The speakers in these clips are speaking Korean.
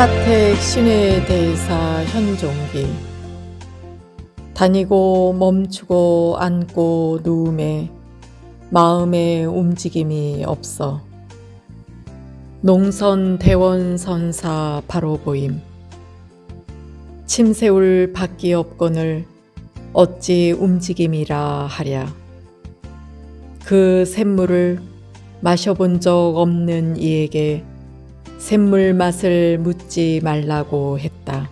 하택 신회대사 현종기. 다니고 멈추고 앉고 누움에 마음의 움직임이 없어. 농선 대원선사 바로 보임. 침새울 밖이 없거늘 어찌 움직임이라 하랴. 그 샘물을 마셔본 적 없는 이에게 샘물 맛을 묻지 말라고 했다.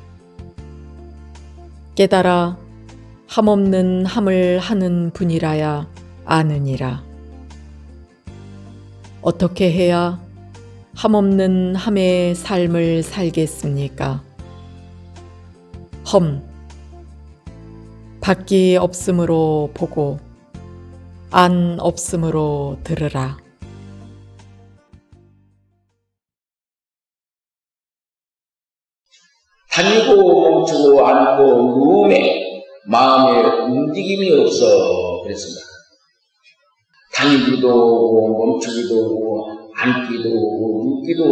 깨달아 함없는 함을 하는 분이라야 아느니라. 어떻게 해야 함없는 함의 삶을 살겠습니까? 밖이 없으므로 보고 안 없으므로 들으라. 다니고 멈추고 앉고 누움에 마음에 움직임이 없어 그랬습니다. 다니기도 오고 멈추기도 오고 앉기도 오고 눕기도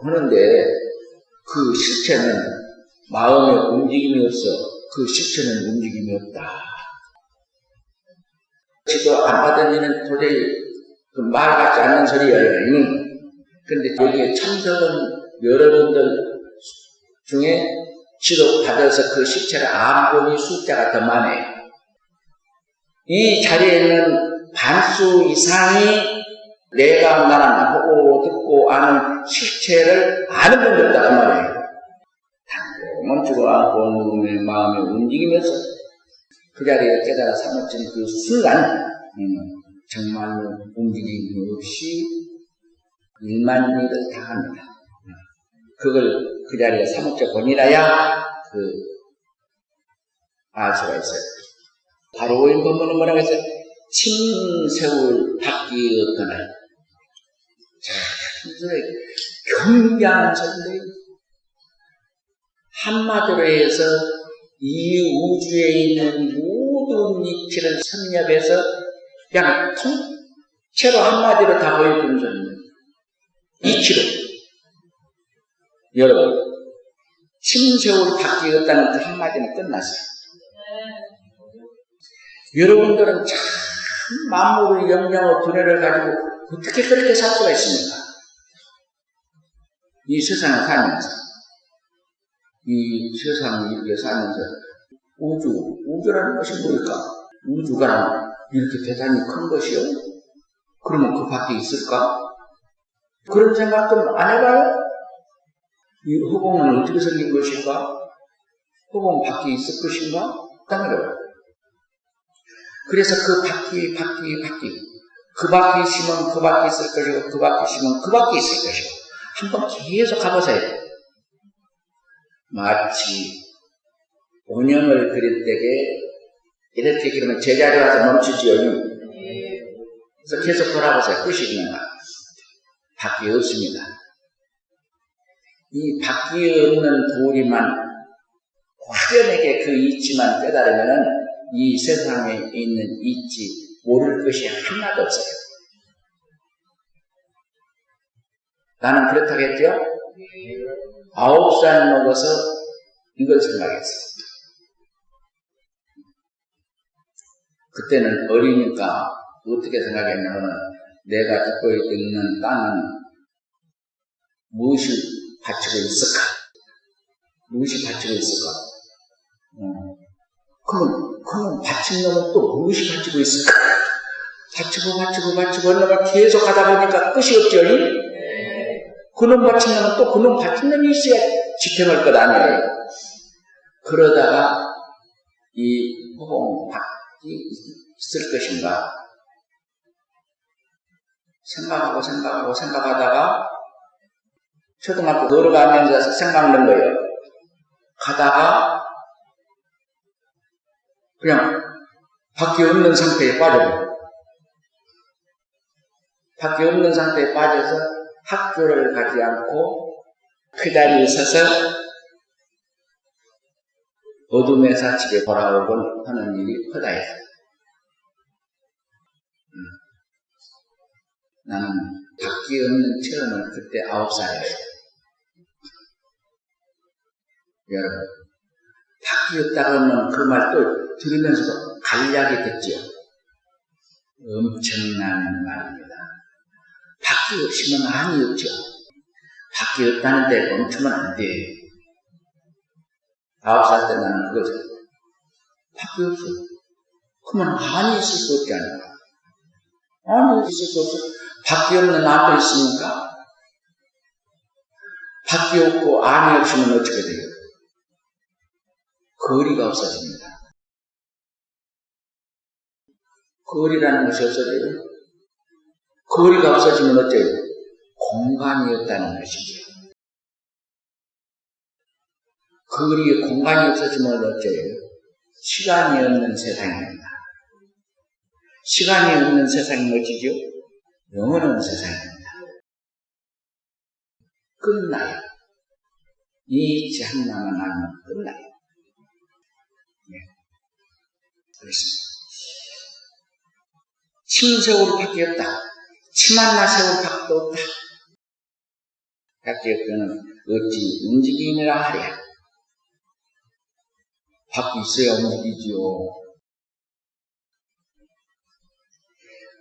하는데 그 실체는 마음에 움직임이 없어. 그 실체는 움직임이 없다. 지도 안 받은 이는 도저히 말 같지 않는 소리예요. 그런데 여기에 참석은 여러분들 중에 지도 받아서 그 실체를 안 보니 숫자가 더 많아요. 이 자리에는 반수 이상이 내가 말하는 보고 듣고 아는 실체를 아는 분들 있단 말이에요. 멈추고 앉고 누움에 마음에 움직이면서 그 자리에 깨달아 사무친 그 순간 정말로 움직임이 없이 일만일을 다 합니다. 그걸 그 자리에 사무쳐 보니라야 알 수가 있어요. 바로 오인 본문은 뭐라고 했어요? 침새울 밖이 없거늘. 자, 경비하는 소리인데 한마디로 해서 이 우주에 있는 모든 이치를 섭렵해서 그냥 통째로 한마디로 다 보여주는 소리입니다. 이치로. 여러분, 침새울 밖이 없다는 그 한마디는 끝났어요. 여러분들은 참 만물의 영향과 두뇌를 가지고 어떻게 그렇게 살 수가 있습니까? 이 세상을 살면서. 이 세상을 이렇게 살면서 우주라는 것이 뭘까? 우주가 이렇게 대단히 큰 것이요? 그러면 그 밖에 있을까? 그런 생각 좀 안 해봐요? 이 허공은 어떻게 생긴 것인가? 허공 밖에 있을 것인가? 땅으로. 그래서 그 밖이 그 밖에 있으면 그 밖에 있을 것이고 그 밖에 있으면 그 밖에 있을 것이고 한번 계속 가보세요. 마치 원형을 그릴 때에 이렇게 그러면 제자리 와서 멈추지요. 그래서 계속 돌아보세요. 끝이 있는가? 밖이 없습니다. 이 밖이 없는 도리만 확연하게 그 이치만 깨달으면 이 세상에 있는 이치 모를 것이 하나도 없어요. 나는 그렇다고 했죠? 9살 먹어서 이걸 생각했어요. 그때는 어리니까 어떻게 생각했냐면 내가 듣고 있는 땅은 무엇이 바치고 있을까? 무엇이 바치고 있을까? 그럼 바친 놈은 또 무엇이 바치고 있을까? 바치고 얼마나 계속 하다 보니까 끝이 없죠? 그놈 바친 놈은 또 그놈 바친 놈이 있어야 지탱할 것 아니에요. 그러다가 이 허공 밖이 있을 것인가? 생각하다가 초등학교 놀러가면서 생각난 거예요. 가다가 그냥 밖에 없는 상태에 빠져버려요. 밖에 없는 상태에 빠져서 학교를 가지 않고 그 자리에 서서 어둠에서 집에 돌아오곤 하는 일이 허다했어요. 나는 밖에 없는 체험을 그때 9살이었어요. 여러분, 밖이 없다 그러면 그 말도 들으면서도 간략히 듣지요. 엄청난 말입니다. 밖이 없으면 안이 없죠. 밖이 없다는데 멈추면 안 돼. 9살 때 나는 그거죠. 밖이 없어. 그러면 안이 있을 수 없지 않을까? 안이 있을 수 없어. 밖이 없는 안도 있습니까? 밖이 없고 안이 없으면 어떻게 돼요? 거리가 없어집니다. 거리라는 것이 없어져요. 거리가 없어지면 어째요? 공간이 없다는 것이죠. 거리에 공간이 없어지면 어째요? 시간이 없는 세상입니다. 시간이 없는 세상이 뭐지죠? 영원한 세상입니다. 끝나요. 이 제한나만 하면 끝나요. 네. 그렇습니다. 침 세월 밖에 없다. 침 하나 세월 밖에 없다. 밖에 없다는 어찌 움직이느라 하랴. 밖에 있어야 움직이지요.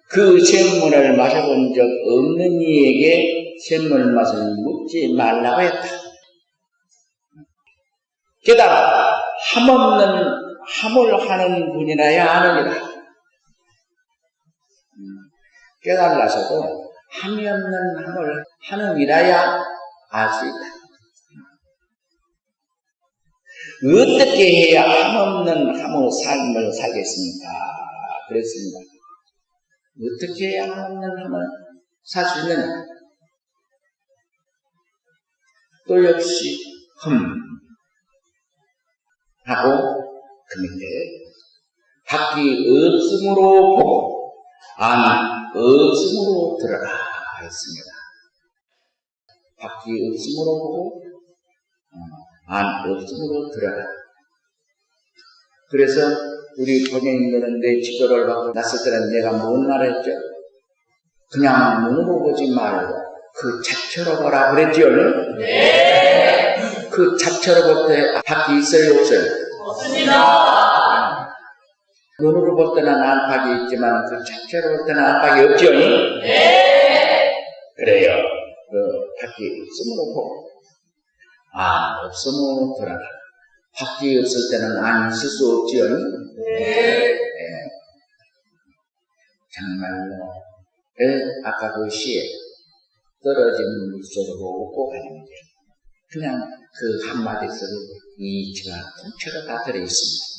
그 샘물을 마셔본 적 없는 이에게 샘물 맛을 묻지 말라고 했다. 게다가 함없는 함을 하는 분이라야 아느니라. 깨달아서도 함이 없는 함을 하는 이라야 알 수 있다. 어떻게 해야 함없는 함의 삶을 살겠습니까? 그랬습니다. 어떻게 해야 함없는 함을 살 수 있느냐? 또 역시 하고 그 밑에 밖이 없음으로 보고 안이 없음으로 들어라 했습니다. 밖이 없음으로 보고 안 없음으로 들어라. 그래서 우리 본인들은 내 지도를 받고 났을 때는 내가 뭔 말했죠? 그냥 눈으로 보지 말고 그 자체로 보라 그랬지요? 네. 그 자체로 볼 때 밖이 있어요 없어요? 없습니다. 눈으로 볼 때는 안팎이 있지만 그 자체로 볼 때는 안팎이 없지요? 네. 그래요. 그 밖이 없음으로 보고 안 없음으로 들어라. 밖이 없을 때는 안 있을 수 없지요? 네. 정말로 아까 그 시에 떨어지는 물소리로 웃고 가는 게 그냥 그 한마디 속에 이치가 통째로 다 들어있습니다.